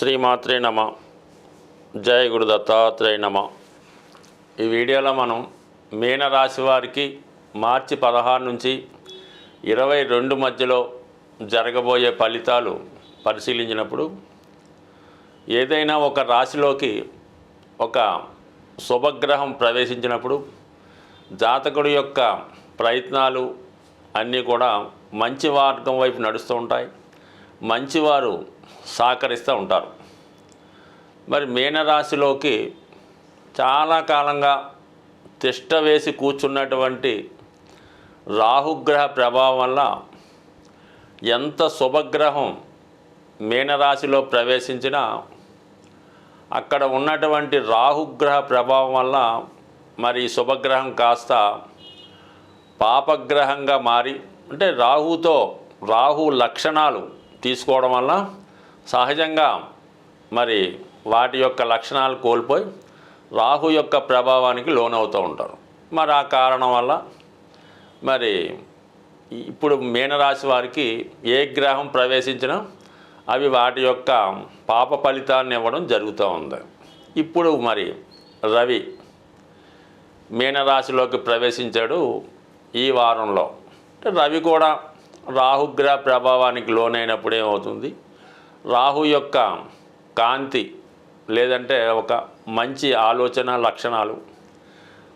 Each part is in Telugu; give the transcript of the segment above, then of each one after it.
శ్రీమాత్రే నమ. జయ గురు దత్తాత్రేయ నమ. ఈ వీడియోలో మనం మీనరాశి వారికి మార్చి 16 నుంచి 22 మధ్యలో జరగబోయే ఫలితాలు పరిశీలించినప్పుడు ఏదైనా ఒక రాశిలోకి ఒక శుభగ్రహం ప్రవేశించినప్పుడు జాతకుడి యొక్క ప్రయత్నాలు అన్నీ కూడా మంచి మార్గం వైపు నడుస్తూ ఉంటాయి. మంచివారు సహకరిస్తూ ఉంటారు. మరి మీనరాశిలోకి చాలా కాలంగా తిష్ట వేసి కూర్చున్నటువంటి రాహుగ్రహ ప్రభావం వల్ల ఎంత శుభగ్రహం మీనరాశిలో ప్రవేశించినా అక్కడ ఉన్నటువంటి రాహుగ్రహ ప్రభావం వల్ల మరి శుభగ్రహం కాస్త పాపగ్రహంగా మారి, అంటే రాహు లక్షణాలు తీసుకోవడం వల్ల సహజంగా మరి వాటి యొక్క లక్షణాలు కోల్పోయి రాహు యొక్క ప్రభావానికి లోనవుతూ ఉంటారు. మరి ఆ కారణం వల్ల మరి ఇప్పుడు మీనరాశి వారికి ఏ గ్రహం ప్రవేశించినా అవి వాటి యొక్క పాప ఫలితాన్ని ఇవ్వడం జరుగుతూ ఉంది. ఇప్పుడు మరి రవి మీనరాశిలోకి ప్రవేశించాడు ఈ వారంలో. రవి కూడా రాహుగ్రహ ప్రభావానికి లోనైనప్పుడు ఏమవుతుంది, రాహు యొక్క కాంతి లేదంటే ఒక మంచి ఆలోచన లక్షణాలు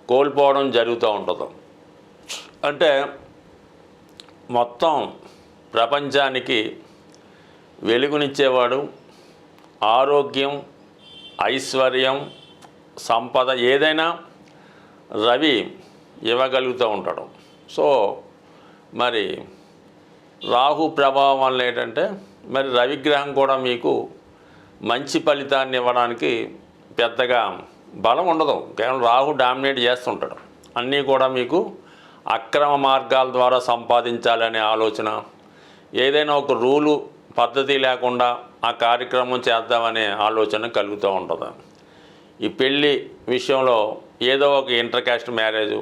కోల్పోవడం జరుగుతూ ఉంటుంది. అంటే మొత్తం ప్రపంచానికి వెలుగునిచ్చేవాడు, ఆరోగ్యం, ఐశ్వర్యం, సంపద ఏదైనా రవి ఇవ్వగలుగుతూ ఉంటాడు. సో మరి రాహు ప్రభావం వల్ల ఏంటంటే మరి రవిగ్రహం కూడా మీకు మంచి ఫలితాన్ని ఇవ్వడానికి పెద్దగా బలం ఉండదు. కేవలం రాహు డామినేట్ చేస్తుంటాడు. అన్నీ కూడా మీకు అక్రమ మార్గాల ద్వారా సంపాదించాలనే ఆలోచన, ఏదైనా ఒక రూలు పద్ధతి లేకుండా ఆ కార్యక్రమం చేద్దామనే ఆలోచన కలుగుతూ ఉంటుంది. ఈ పెళ్ళి విషయంలో ఏదో ఒక ఇంటర్ కాస్ట్ మ్యారేజు,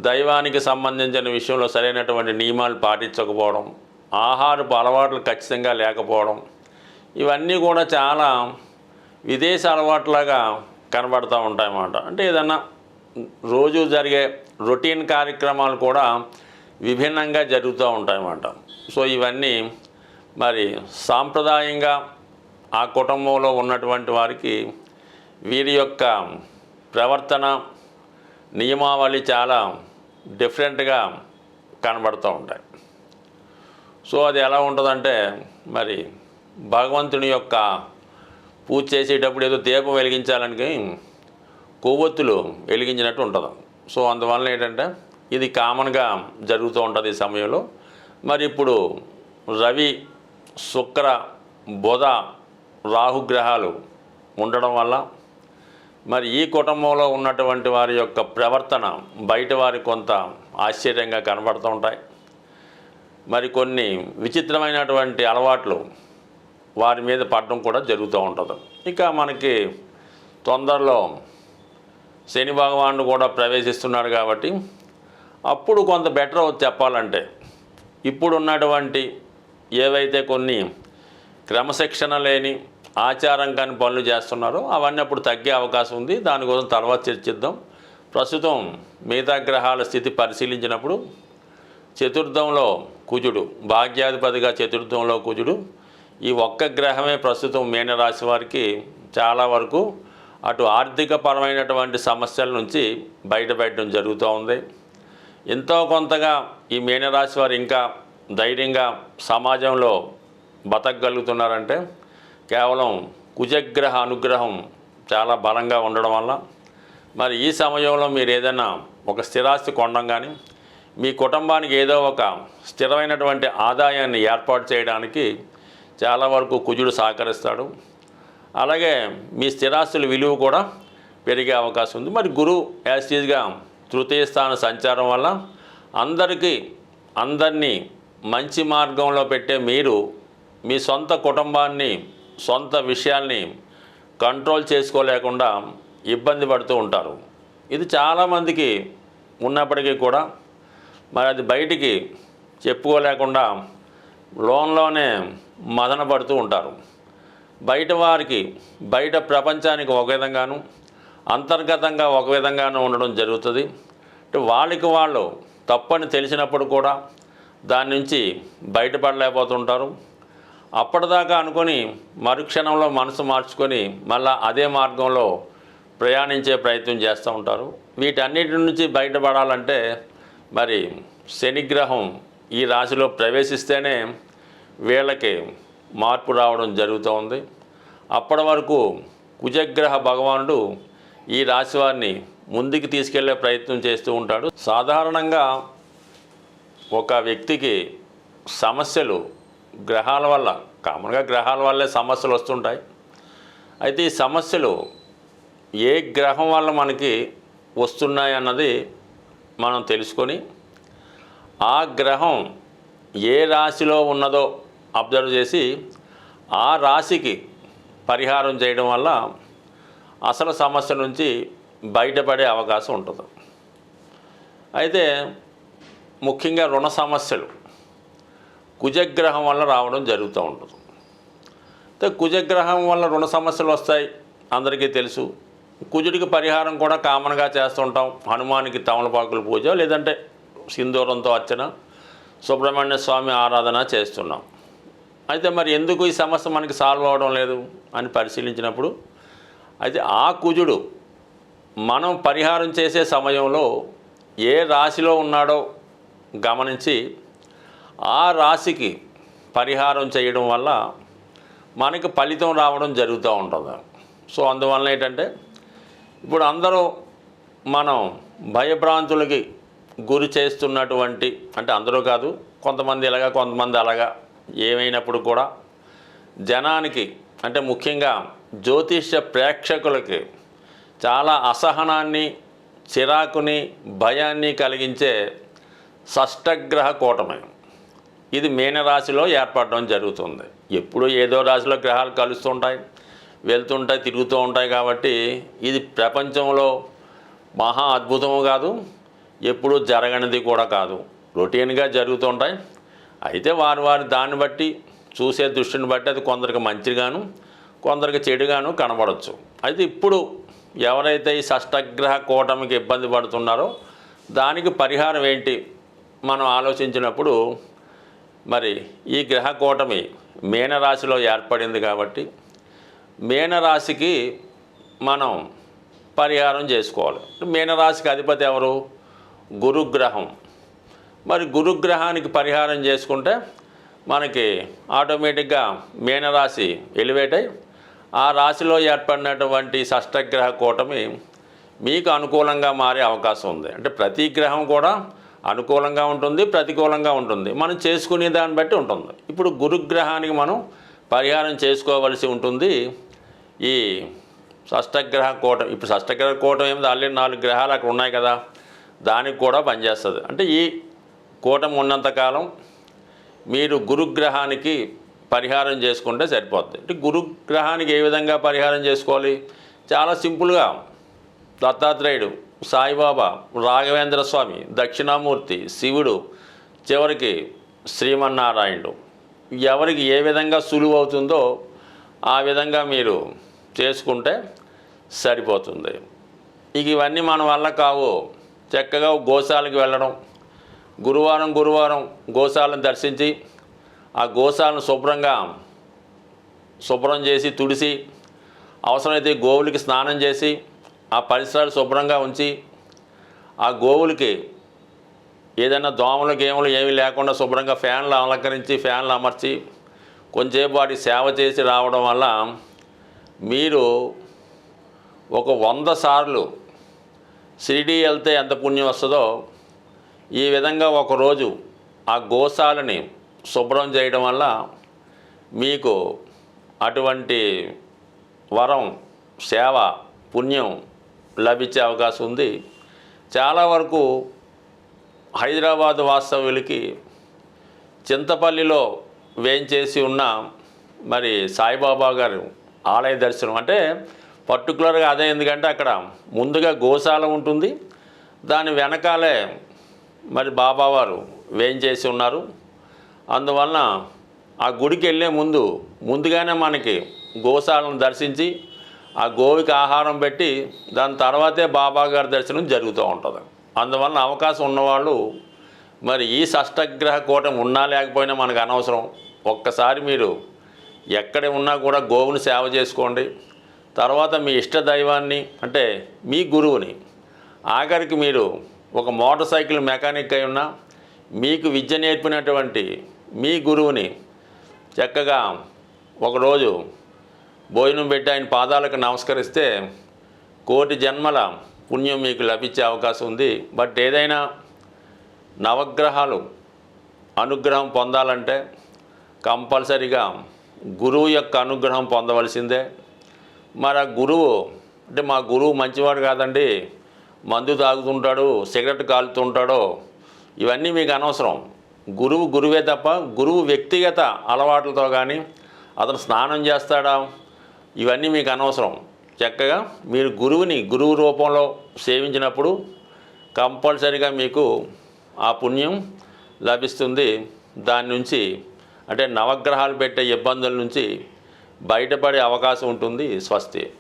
దైవానికి సంబంధించిన విషయంలో సరైనటువంటి నియమాలు పాటించకపోవడం, ఆహారపు అలవాట్లు ఖచ్చితంగా లేకపోవడం, ఇవన్నీ కూడా చాలా విదేశీ అలవాట్లాగా కనబడుతూ ఉంటాయన్నమాట. అంటే ఏదన్నా రోజు జరిగే రొటీన్ కార్యక్రమాలు కూడా విభిన్నంగా జరుగుతూ ఉంటాయన్నమాట. సో ఇవన్నీ మరి సాంప్రదాయంగా ఆ కుటుంబంలో ఉన్నటువంటి వారికి వీరి యొక్క ప్రవర్తన నియమావళి చాలా డిఫరెంట్గా కనబడుతూ ఉంటాయి. సో అది ఎలా ఉంటుందంటే మరి భగవంతుని యొక్క పూజ చేసేటప్పుడు ఏదో దీపం వెలిగించాలని కొవ్వొత్తులు వెలిగించినట్టు ఉంటుంది. సో అందువల్ల ఏంటంటే ఇది కామన్గా జరుగుతూ ఉంటుంది ఈ సమయంలో. మరి ఇప్పుడు రవి, శుక్ర, బుధ, రాహుగ్రహాలు ఉండడం వల్ల మరి ఈ కుటుంబంలో ఉన్నటువంటి వారి యొక్క ప్రవర్తన బయట వారికి కొంత ఆశ్చర్యంగా కనబడుతూ ఉంటాయి. మరి కొన్ని విచిత్రమైనటువంటి అలవాట్లు వారి మీద పడడం కూడా జరుగుతూ ఉంటుంది. ఇక మనకి తొందరలో శని భగవానుడు కూడా ప్రవేశిస్తున్నాడు కాబట్టి అప్పుడు కొంత బెటర్ చెప్పాలంటే ఇప్పుడు ఉన్నటువంటి ఏవైతే కొన్ని క్రమశిక్షణ లేని ఆచారం కాని పనులు చేస్తున్నారో అవన్నీ అప్పుడు తగ్గే అవకాశం ఉంది. దానికోసం తర్వాత చర్చిద్దాం. ప్రస్తుతం మిగతా గ్రహాల స్థితి పరిశీలించినప్పుడు చతుర్థంలో కుజుడు, భాగ్యాధిపతిగా చతుర్థంలో కుజుడు, ఈ ఒక్క గ్రహమే ప్రస్తుతం మీనరాశి వారికి చాలా వరకు అటు ఆర్థిక పరమైనటువంటి సమస్యల నుంచి బయటపడడం జరుగుతూ ఉంది. ఎంతో కొంతగా ఈ మీనరాశి వారు ఇంకా ధైర్యంగా సమాజంలో బతకగలుగుతున్నారంటే కేవలం కుజగ్రహ అనుగ్రహం చాలా బలంగా ఉండడం వల్ల. మరి ఈ సమయంలో మీరు ఏదైనా ఒక స్థిరాస్తి కొనడం కానీ, మీ కుటుంబానికి ఏదో ఒక స్థిరమైనటువంటి ఆదాయాన్ని ఏర్పాటు చేయడానికి చాలా వరకు కుజుడు సహకరిస్తాడు. అలాగే మీ స్థిరాస్తుల విలువ కూడా పెరిగే అవకాశం ఉంది. మరి గురువు యాస్టీజ్గా తృతీయ స్థాన సంచారం వల్ల అందరినీ మంచి మార్గంలో పెట్టే మీరు మీ సొంత కుటుంబాన్ని, సొంత విషయాల్ని కంట్రోల్ చేసుకోలేకుండా ఇబ్బంది పడుతూ ఉంటారు. ఇది చాలామందికి ఉన్నప్పటికీ కూడా మరి అది బయటికి చెప్పుకోలేకుండా లోన్లోనే మదన పడుతూ ఉంటారు. బయట వారికి బయట ప్రపంచానికి ఒక విధంగాను అంతర్గతంగా ఒక విధంగాను ఉండడం జరుగుతుంది. అంటే వాళ్ళకి వాళ్ళు తప్పని తెలిసినప్పుడు కూడా దాని నుంచి బయటపడలేకపోతుంటారు. అప్పటిదాకా అనుకొని మరుక్షణంలో మనసు మార్చుకొని మళ్ళీ అదే మార్గంలో ప్రయాణించే ప్రయత్నం చేస్తూ ఉంటారు. వీటన్నిటి నుంచి బయటపడాలంటే మరి శనిగ్రహం ఈ రాశిలో ప్రవేశిస్తేనే వీళ్ళకి మార్పు రావడం జరుగుతూ ఉంది. అప్పటి వరకు కుజగ్రహ భగవానుడు ఈ రాశి వారిని ముందుకు తీసుకెళ్లే ప్రయత్నం చేస్తూ ఉంటాడు. సాధారణంగా ఒక వ్యక్తికి సమస్యలు గ్రహాల వల్ల, కామన్గా గ్రహాల వల్లే సమస్యలు వస్తుంటాయి. అయితే ఈ సమస్యలు ఏ గ్రహం వల్ల మనకి వస్తున్నాయి అన్నది మనం తెలుసుకొని ఆ గ్రహం ఏ రాశిలో ఉన్నదో అబ్జర్వ్ చేసి ఆ రాశికి పరిహారం చేయడం వల్ల అసలు సమస్య నుంచి బయటపడే అవకాశం ఉంటుంది. అయితే ముఖ్యంగా రుణ సమస్యలు కుజగ్రహం వల్ల రావడం జరుగుతూ ఉంటుంది. అయితే కుజగ్రహం వల్ల రుణ సమస్యలు వస్తాయి అందరికీ తెలుసు. కుజుడికి పరిహారం కూడా కామన్గా చేస్తుంటాం. హనుమానికి తమలపాకుల పూజ, లేదంటే సింధూరంతో అర్చన, సుబ్రహ్మణ్య స్వామి ఆరాధన చేస్తున్నాం. అయితే మరి ఎందుకు ఈ సమస్య మనకి సాల్వ్ అవ్వడం లేదు అని పరిశీలించినప్పుడు, అయితే ఆ కుజుడు మనం పరిహారం చేసే సమయంలో ఏ రాశిలో ఉన్నాడో గమనించి ఆ రాశికి పరిహారం చేయడం వల్ల మనకి ఫలితం రావడం జరుగుతూ ఉంటుంది. సో అందువల్ల ఏంటంటే ఇప్పుడు అందరూ మనం భయభ్రాంతులకి గురి చేస్తున్నటువంటి, అంటే అందరూ కాదు, కొంతమంది ఇలాగా కొంతమంది అలాగా, ఏమైనప్పుడు కూడా జనానికి, అంటే ముఖ్యంగా జ్యోతిష్య ప్రేక్షకులకి చాలా అసహనాన్ని, చిరాకుని, భయాన్ని కలిగించే షష్టగ్రహ కూటమి ఇది మీనరాశిలో ఏర్పడడం జరుగుతుంది. ఎప్పుడు ఏదో రాశిలో గ్రహాలు కలుస్తుంటాయి, వెళ్తుంటాయి, తిరుగుతూ ఉంటాయి. కాబట్టి ఇది ప్రపంచంలో మహా అద్భుతము కాదు, ఎప్పుడూ జరగనిది కూడా కాదు, రొటీన్గా జరుగుతుంటాయి. అయితే వారి దాన్ని బట్టి, చూసే దృష్టిని బట్టి అది కొందరికి మంచిగాను కొందరికి చెడుగాను కనబడవచ్చు. అయితే ఇప్పుడు ఎవరైతే ఈ షష్టగ్రహ కూటమికి ఇబ్బంది పడుతున్నారో దానికి పరిహారం ఏంటి మనం ఆలోచించినప్పుడు, మరి ఈ గ్రహ కూటమి మీనరాశిలో ఏర్పడింది కాబట్టి మీనరాశికి మనం పరిహారం చేసుకోవాలి. మీనరాశికి అధిపతి ఎవరు? గురుగ్రహం. మరి గురుగ్రహానికి పరిహారం చేసుకుంటే మనకి ఆటోమేటిక్గా మీనరాశి ఎలివేట్ అయ్యి ఆ రాశిలో ఏర్పడినటువంటి షష్టగ్రహ కూటమి మీకు అనుకూలంగా మారే అవకాశం ఉంది. అంటే ప్రతి గ్రహం కూడా అనుకూలంగా ఉంటుంది, ప్రతికూలంగా ఉంటుంది, మనం చేసుకునే దాన్ని బట్టి ఉంటుంది. ఇప్పుడు గురుగ్రహానికి మనం పరిహారం చేసుకోవలసి ఉంటుంది. ఈ షష్టగ్రహ కూటమి, ఇప్పుడు షష్టగ్రహ కూటమి ఏమిటి, ఆల్రెడీ 4 గ్రహాలు అక్కడ ఉన్నాయి కదా, దానికి కూడా పనిచేస్తుంది. అంటే ఈ కూటమి ఉన్నంతకాలం మీరు గురుగ్రహానికి పరిహారం చేసుకుంటే సరిపోద్ది. అంటే గురుగ్రహానికి ఏ విధంగా పరిహారం చేసుకోవాలి? చాలా సింపుల్గా దత్తాత్రేయుడు, సాయిబాబా, రాఘవేంద్ర స్వామి, దక్షిణామూర్తి, శివుడు, చివరికి శ్రీమన్నారాయణుడు, ఎవరికి ఏ విధంగా సులువు అవుతుందో ఆ విధంగా మీరు చేసుకుంటే సరిపోతుంది. ఇక ఇవన్నీ మన వల్ల కావు. చక్కగా గోశాలకు వెళ్ళడం, గురువారం గోశాలను దర్శించి ఆ గోశాలను శుభ్రం చేసి తుడిసి, అవసరమైతే గోవులకి స్నానం చేసి ఆ పరిసరాలు శుభ్రంగా ఉంచి, ఆ గోవులకి ఏదైనా దోమలు గేములు ఏమీ లేకుండా శుభ్రంగా ఫ్యాన్లు అలంకరించి ఫ్యాన్లు అమర్చి కొంచెంసేపు వాటి సేవ చేసి రావడం వల్ల మీరు ఒక 100 సార్లు షిరిడీ వెళ్తే ఎంత పుణ్యం వస్తుందో ఈ విధంగా ఒకరోజు ఆ గోశాలని శుభ్రం చేయడం వల్ల మీకు అటువంటి వరం, సేవ, పుణ్యం లభించే అవకాశం ఉంది. చాలా వరకు హైదరాబాద్ వాస్తవ్యులకి చింతపల్లిలో వేయించేసి ఉన్న మరి సాయిబాబా గారు ఆలయ దర్శనం అంటే పర్టికులర్గా అదే. ఎందుకంటే అక్కడ ముందుగా గోశాల ఉంటుంది, దాని వెనకాలే మరి బాబావారు వేయించేసి ఉన్నారు. అందువలన ఆ గుడికి వెళ్ళే ముందుగానే మనకి గోశాలను దర్శించి ఆ గోవుకి ఆహారం పెట్టి దాని తర్వాతే బాబా గారి దర్శనం జరుగుతూ ఉంటుంది. అందువలన అవకాశం ఉన్నవాళ్ళు మరి ఈ షష్టగ్రహ కూటమి ఉన్నా లేకపోయినా మనకు అనవసరం. ఒక్కసారి మీరు ఎక్కడ ఉన్నా కూడా గోవుని సేవ చేసుకోండి. తర్వాత మీ ఇష్ట దైవాన్ని అంటే మీ గురువుని, ఆఖరికి మీరు ఒక మోటార్ సైకిల్ మెకానిక్ అయి ఉన్నా మీకు విద్య నేర్పినటువంటి మీ గురువుని చక్కగా ఒకరోజు భోజనం పెట్టి ఆయన పాదాలకు నమస్కరిస్తే కోటి జన్మల పుణ్యం మీకు లభించే అవకాశం ఉంది. బట్ ఏదైనా నవగ్రహాలు అనుగ్రహం పొందాలంటే కంపల్సరిగా గురువు యొక్క అనుగ్రహం పొందవలసిందే. మరి ఆ గురువు అంటే మా గురువు మంచివాడు కాదండి, మందు తాగుతుంటాడు, సిగరెట్ కాలుతుంటాడో, ఇవన్నీ మీకు అనవసరం. గురువు గురువే తప్ప గురువు వ్యక్తిగత అలవాట్లతో కానీ అతను స్నానం చేస్తాడా ఇవన్నీ మీకు అనవసరం. చక్కగా మీరు గురువుని గురువు రూపంలో సేవించినప్పుడు కంపల్సరిగా మీకు ఆ పుణ్యం లభిస్తుంది. దాని నుంచి అంటే నవగ్రహాలు పెట్టే ఇబ్బందుల నుంచి బయటపడే అవకాశం ఉంటుంది. స్వస్తి.